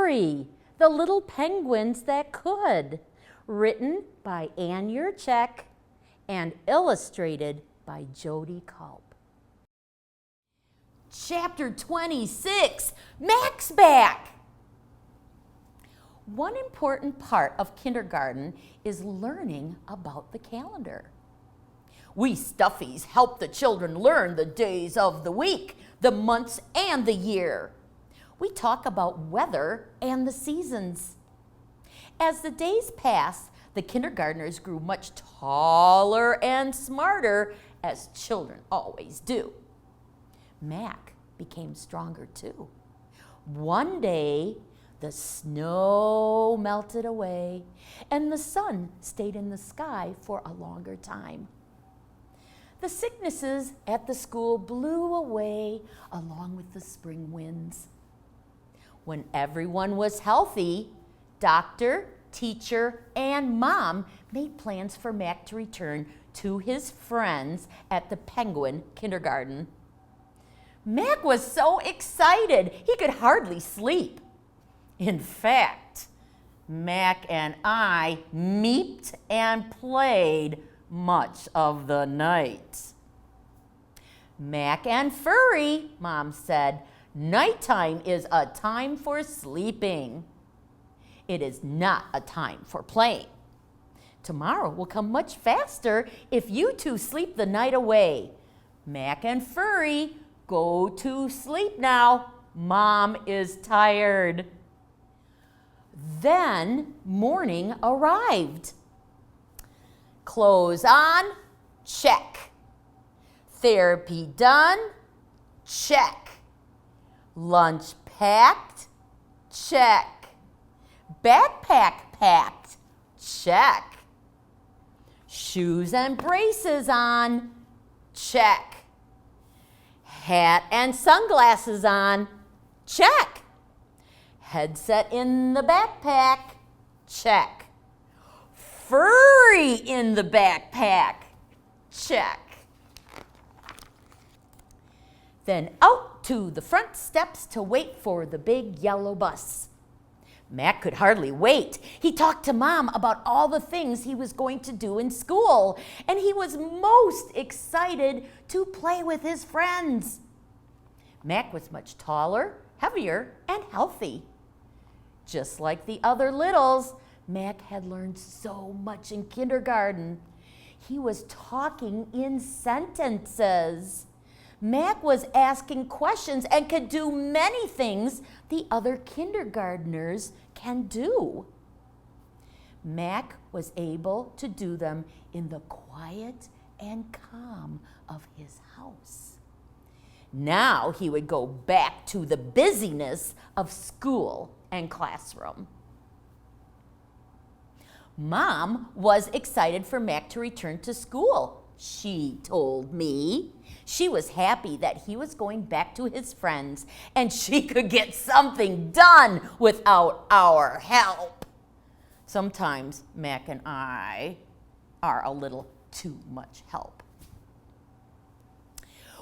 Furry, the little penguins that could. Written by Ann Yurchek and illustrated by Jody Culp. Chapter 26, Mac's back. One important part of kindergarten is learning about the calendar. We stuffies help the children learn the days of the week, the months, and the year. We talk about weather and the seasons. As the days passed, the kindergartners grew much taller and smarter, as children always do. Mac became stronger too. One day, the snow melted away and the sun stayed in the sky for a longer time. The sicknesses at the school blew away along with the spring winds. When everyone was healthy, doctor, teacher, and mom made plans for Mac to return to his friends at the Penguin Kindergarten. Mac was so excited he could hardly sleep. In fact, Mac and I meeped and played much of the night. Mac and Furry, Mom said, nighttime is a time for sleeping. It is not a time for playing. Tomorrow will come much faster if you two sleep the night away. Mac and Furry, go to sleep now. Mom is tired. Then morning arrived. Clothes on, check. Therapy done, check. Lunch packed, check. Backpack packed, check. Shoes and braces on, check. Hat and sunglasses on, check. Headset in the backpack, check. Furry in the backpack, check. Then out to the front steps to wait for the big yellow bus. Mac could hardly wait. He talked to Mom about all the things he was going to do in school, and he was most excited to play with his friends. Mac was much taller, heavier, and healthy. Just like the other littles, Mac had learned so much in kindergarten. He was talking in sentences. Mac was asking questions and could do many things the other kindergartners can do. Mac was able to do them in the quiet and calm of his house. Now he would go back to the busyness of school and classroom. Mom was excited for Mac to return to school, she told me. She was happy that he was going back to his friends and she could get something done without our help. Sometimes Mac and I are a little too much help.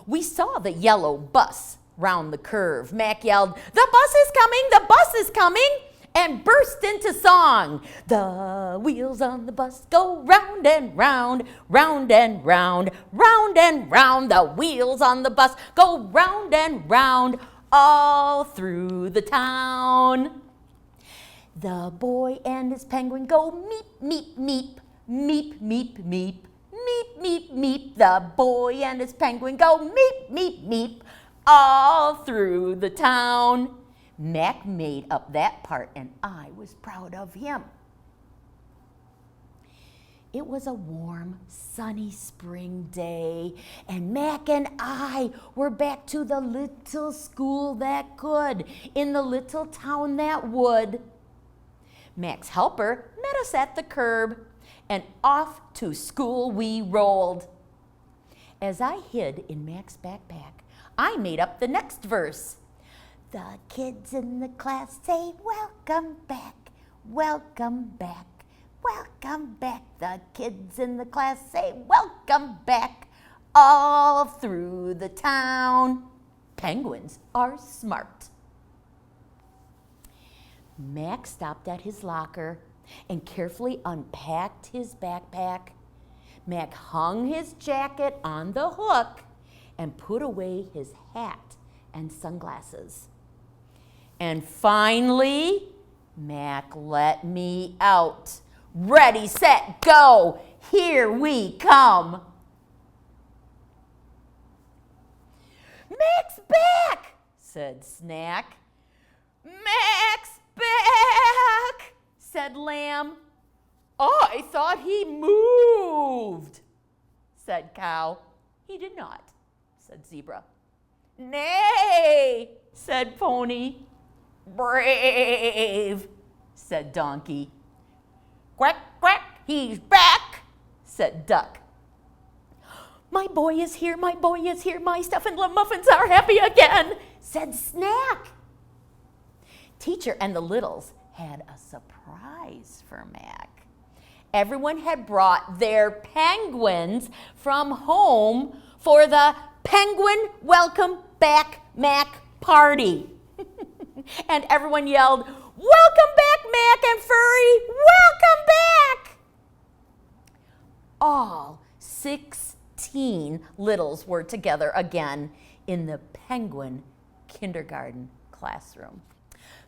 We saw the yellow bus round the curve. Mac yelled, "The bus is coming, the bus is coming," and burst into song. The wheels on the bus go round and round, round and round, round and round. The wheels on the bus go round and round, all through the town. The boy and his penguin go meep, meep, meep, meep, meep, meep, meep, meep, meep. The boy and his penguin go meep, meep, meep, all through the town. Mac made up that part and I was proud of him. It was a warm, sunny spring day, and Mac and I were back to the little school that could, in the little town that would. Mac's helper met us at the curb, and off to school we rolled. As I hid in Mac's backpack, I made up the next verse. The kids in the class say, "Welcome back, welcome back, welcome back." The kids in the class say, "Welcome back," all through the town. Penguins are smart. Mac stopped at his locker and carefully unpacked his backpack. Mac hung his jacket on the hook and put away his hat and sunglasses. And finally, Mac let me out. Ready, set, go. Here we come. Mac's back, said Snack. Mac's back, said Lamb. I thought he moved, said Cow. He did not, said Zebra. Nay, said Pony. Brave, said Donkey. Quack, quack, he's back, said Duck. My boy is here, my boy is here, my stuff and muffins are happy again, said Snack. Teacher and the littles had a surprise for Mac. Everyone had brought their penguins from home for the Penguin Welcome Back Mac party. And everyone yelled, "Welcome back, Mac and Furry! Welcome back!" All 16 littles were together again in the Penguin kindergarten classroom.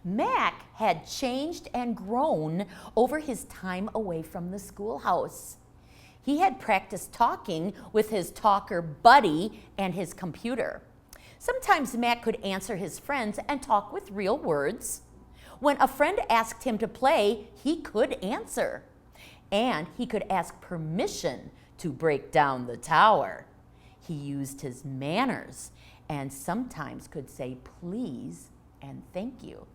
Mac had changed and grown over his time away from the schoolhouse. He had practiced talking with his talker buddy and his computer. Sometimes Mac could answer his friends and talk with real words. When a friend asked him to play, he could answer. And he could ask permission to break down the tower. He used his manners and sometimes could say please and thank you.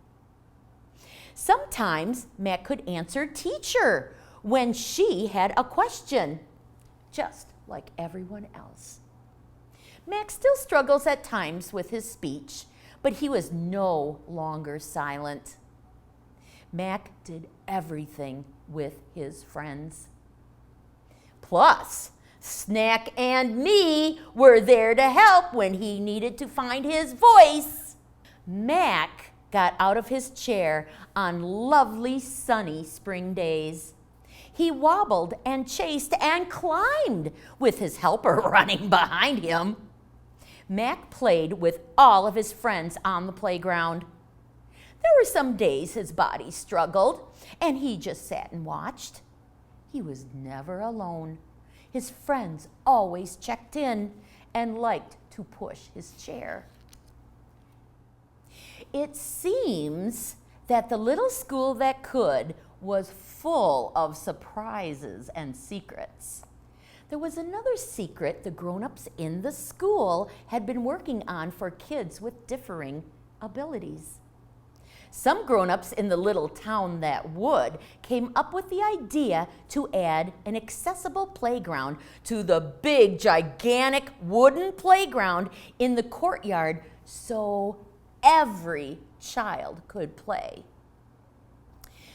Sometimes Mac could answer teacher when she had a question, just like everyone else. Mac still struggles at times with his speech, but he was no longer silent. Mac did everything with his friends. Plus, Snack and me were there to help when he needed to find his voice. Mac got out of his chair on lovely sunny spring days. He wobbled and chased and climbed with his helper running behind him. Mac played with all of his friends on the playground. There were some days his body struggled and he just sat and watched. He was never alone. His friends always checked in and liked to push his chair. It seems that the little school that could was full of surprises and secrets. There was another secret the grown-ups in the school had been working on for kids with differing abilities. Some grown-ups in the little town that would came up with the idea to add an accessible playground to the big, gigantic wooden playground in the courtyard so every child could play.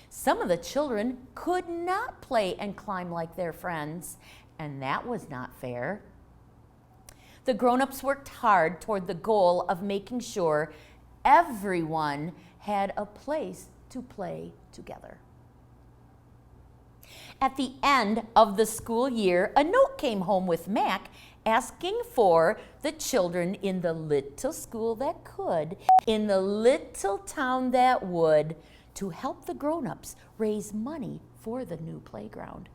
Some of the children could not play and climb like their friends, and that was not fair. The grown-ups worked hard toward the goal of making sure everyone had a place to play together. At the end of the school year, a note came home with Mac asking for the children in the little school that could, in the little town that would, to help the grown-ups raise money for the new playground.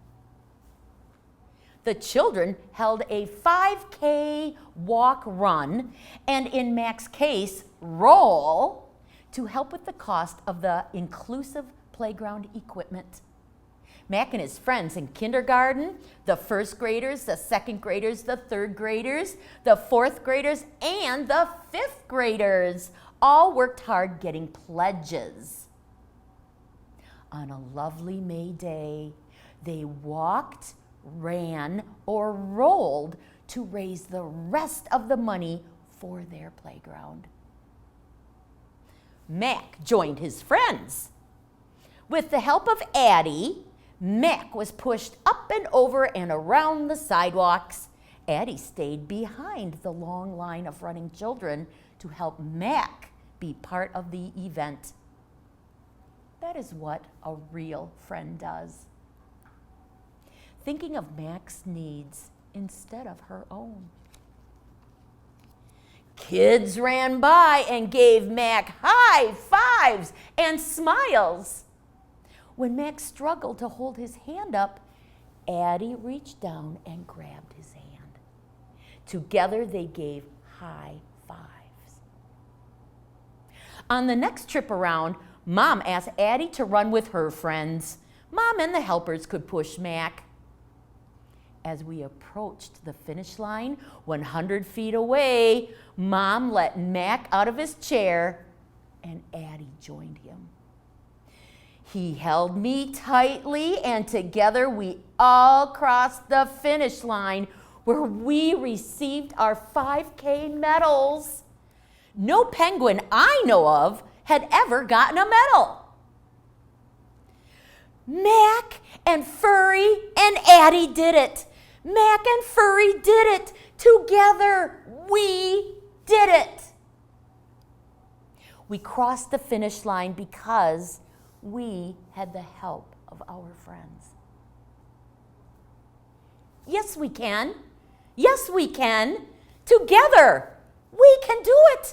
The children held a 5K walk run, and in Mac's case, roll, to help with the cost of the inclusive playground equipment. Mac and his friends in kindergarten, the first graders, the second graders, the third graders, the fourth graders, and the fifth graders all worked hard getting pledges. On a lovely May day, they walked, ran, or rolled to raise the rest of the money for their playground. Mac joined his friends. With the help of Addie, Mac was pushed up and over and around the sidewalks. Addie stayed behind the long line of running children to help Mac be part of the event. That is what a real friend does. Thinking of Mac's needs instead of her own. Kids ran by and gave Mac high fives and smiles. When Mac struggled to hold his hand up, Addie reached down and grabbed his hand. Together they gave high fives. On the next trip around, Mom asked Addie to run with her friends. Mom and the helpers could push Mac. As we approached the finish line, 100 feet away, Mom let Mac out of his chair and Addie joined him. He held me tightly and together we all crossed the finish line where we received our 5K medals. No penguin I know of had ever gotten a medal. Mac and Furry and Addie did it. Mac and Furry did it. Together, we did it. We crossed the finish line because we had the help of our friends. Yes, we can. Yes, we can. Together, we can do it.